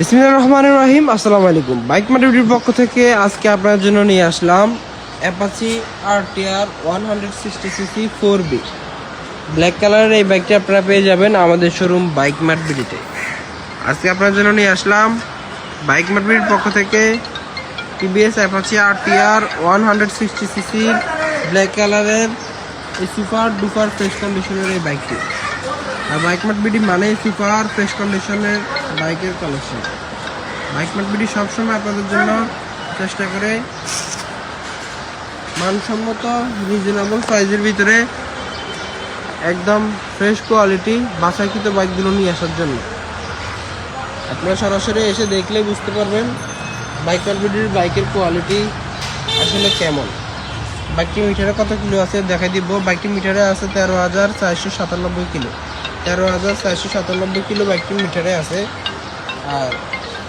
বিসমিল্লাহির রহমানির রহিম। আসসালামু আলাইকুম। বাইক মার্কেটের পক্ষ থেকে আজকে আপনার জন্য নিয়ে আসলাম Apache RTR 160cc 4B black কালারের এই বাইকটি আপনারা পেয়ে যাবেন আমাদের শোরুম বাইক মার্কেটে। আজকে আপনার জন্য নিয়ে আসলাম বাইক মার্কেটের পক্ষ থেকে TVS Apache RTR 160cc black কালারের এই সুপার ডুপার ফ্রেশ কন্ডিশনের এই বাইকটি। আর বাইক মার্ট বিডি মানে সুপার ফ্রেশ কন্ডিশনের বাইকের কালেকশন। বাইক মার্ট বিডি সবসময় আপনাদের জন্য চেষ্টা করে মানসম্মত রিজনেবল প্রাইজের ভিতরে একদম ফ্রেশ কোয়ালিটি বাছাইকৃত বাইকগুলো নিয়ে আসার জন্য। আপনারা সরাসরি এসে দেখলে বুঝতে পারবেন বাইক মার্ট বিডির বাইকের কোয়ালিটি আসলে কেমন। বাইকটি মিটারে কত কিলো আছে দেখাই দিব। বাইকটি মিটারে আছে 13,497 কিলো। 13,497 কিলো বাইকটি মিটারে আছে। আর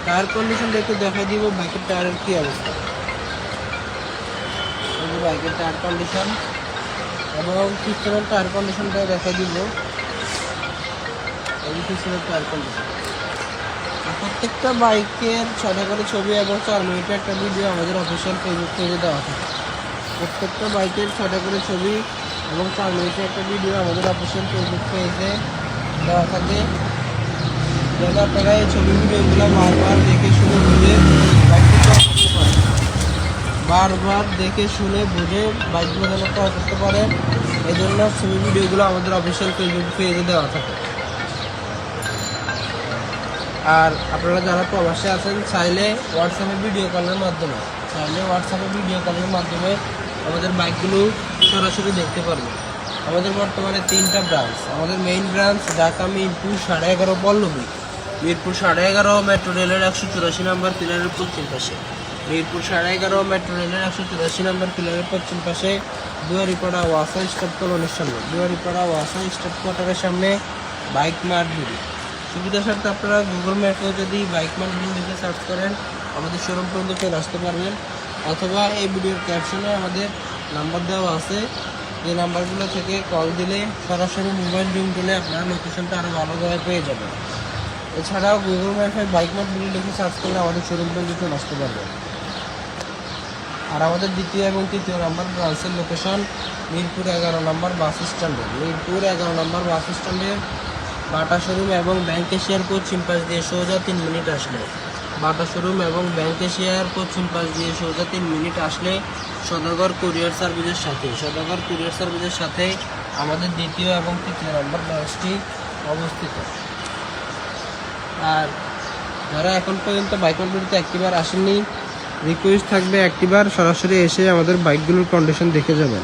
টায়ার কন্ডিশন একটু দেখাই দিব বাইকের টায়ারের কি অবস্থা। বাইকের টায়ার কন্ডিশন এবং পিছনের টায়ার কন্ডিশনটা দেখাই দিব। পিছনের টায়ার কন্ডিশন প্রত্যেকটা বাইকের 6টা করে ছবি এবং 4 মিনিটের একটা ভিডিও আমাদের অফিসিয়াল ফেসবুক পেজে দেওয়া থাকে। প্রত্যেকটা বাইকের 6টা করে ছবি এবং 4 মিনিটের একটা ভিডিও আমাদের অফিসিয়াল ফেসবুক পেজে দেওয়া থাকে। যাতে আপনারা এই ছবি ভিডিওগুলো বারবার দেখে শুনে বুঝে বাইকটি ক্রয় করতে পারেন। বারবার দেখে শুনে বুঝে বাইকগুলো যেন ক্রয় করতে পারেন, এই জন্য ছবি ভিডিওগুলো আমাদের অফিসিয়াল ফেসবুক পেজে দেওয়া থাকে। আর আপনারা যারা প্রবাসে আছেন চাইলে হোয়াটসঅ্যাপে ভিডিও কলের মাধ্যমে আমাদের বাইকগুলো সরাসরি দেখতে পারবেন। আমাদের বর্তমানে 3টা ব্রাঞ্চ। আমাদের main branch Dhaka Mirpur 11.5 Pallabi, Mirpur 11.5 metro রেলের 184 নম্বর পিলারের পশ্চিম পাশে, মিরপুর 11.5 মেট্রো রেলের 184 নম্বর পিলারের পশ্চিম পাশে দুয়ারিপাড়া ওয়াসা স্টাফ কলোনির সামনে, দুয়ারিপাড়া ওয়াসা স্টাফ কোয়ার্টারের সামনে বাইক মার্ট বিডি। সুবিধার সাথে আপনারা গুগল ম্যাপেও যদি বাইক মার্ট বিডি লিখে সার্চ করেন আমাদের শোরুম পর্যন্ত চলে আসতে পারবেন। অথবা এই ভিডিওর ক্যাপশনে আমাদের নাম্বার দেওয়া আছে, যে নাম্বারগুলো থেকে কল দিলে সরাসরি মোবাইল রিং দিলে আপনারা লোকেশনটা আরও ভালোভাবে পেয়ে যাবেন। এছাড়াও গুগল ম্যাপে বাইক মার্ট বিডি লিখে সার্চ করলে আমাদের শোরুম পর্যন্ত চলে আসতে পারবেন। আর আমাদের দ্বিতীয় এবং তৃতীয় নাম্বার ব্রাঞ্চের লোকেশন মিরপুর 11 নম্বর বাস স্ট্যান্ডে, মিরপুর 11 নম্বর বাস স্ট্যান্ডের বাটা শোরুম এবং ব্যাংক এশিয়ার পশ্চিম পাশ দিয়ে সোজা 3 মিনিট আসলে, বাটা শোরুম এবং ব্যাংক এশিয়ার পশ্চিম পাশ দিয়ে সোজা 3 মিনিট আসলে সদাগর কুরিয়ার সার্ভিসের সাথে আমাদের দ্বিতীয় এবং তৃতীয় নম্বর ব্রাঞ্চটি অবস্থিত। আর যারা এখন পর্যন্ত বাইক মার্কেটে একটিবার আসেননি, রিকোয়েস্ট থাকবে একটিবার সরাসরি এসে আমাদের বাইকগুলোর কন্ডিশন দেখে যাবেন।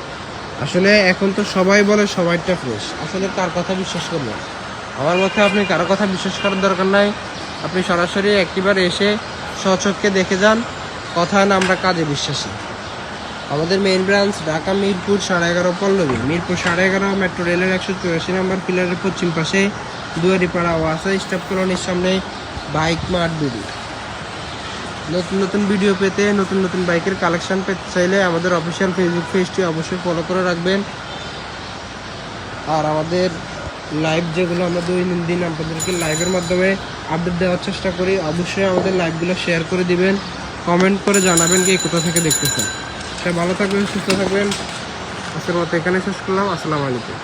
আসলে এখন তো সবাই বলে সবাইটা ফ্রেশ, আসলে কার কথা বিশ্বাস করবেন? আমার মতে আপনি কারো কথা বিশ্বাস করার দরকার নাই। আপনি সরাসরি একটিবার এসে স্বচক্ষে দেখে যান। কথা না, আমরা কাজে বিশ্বাসী। আমাদের main branch Dhaka Mirpur 11.5 Pallabi, Mirpur 11.5 metro রেলের 184 নম্বর পিলারের পশ্চিম পাশে দুয়ারিপাড়া ওয়াসা স্টাফ কলোনির সামনে বাইক মার্ট বিডি। নতুন ভিডিও পেতে, নতুন বাইকের কালেকশন পেতে চাইলে আমাদের অফিসিয়াল ফেসবুক পেজটি অবশ্যই ফলো করে রাখবেন। আর আমাদের লাইভ যেগুলো আমরা দৈনন্দিন আপনাদেরকে লাইভের মাধ্যমে আপডেট দেওয়ার চেষ্টা করি, অবশ্যই আমাদের লাইভগুলো শেয়ার করে দিবেন, কমেন্ট করে জানাবেন কি কোথা থেকে দেখতেছেন। সবাই ভালো থাকবেন, সুস্থ থাকবেন। আজকের মতো এখানে শেষ করলাম। আসসালামু আলাইকুম।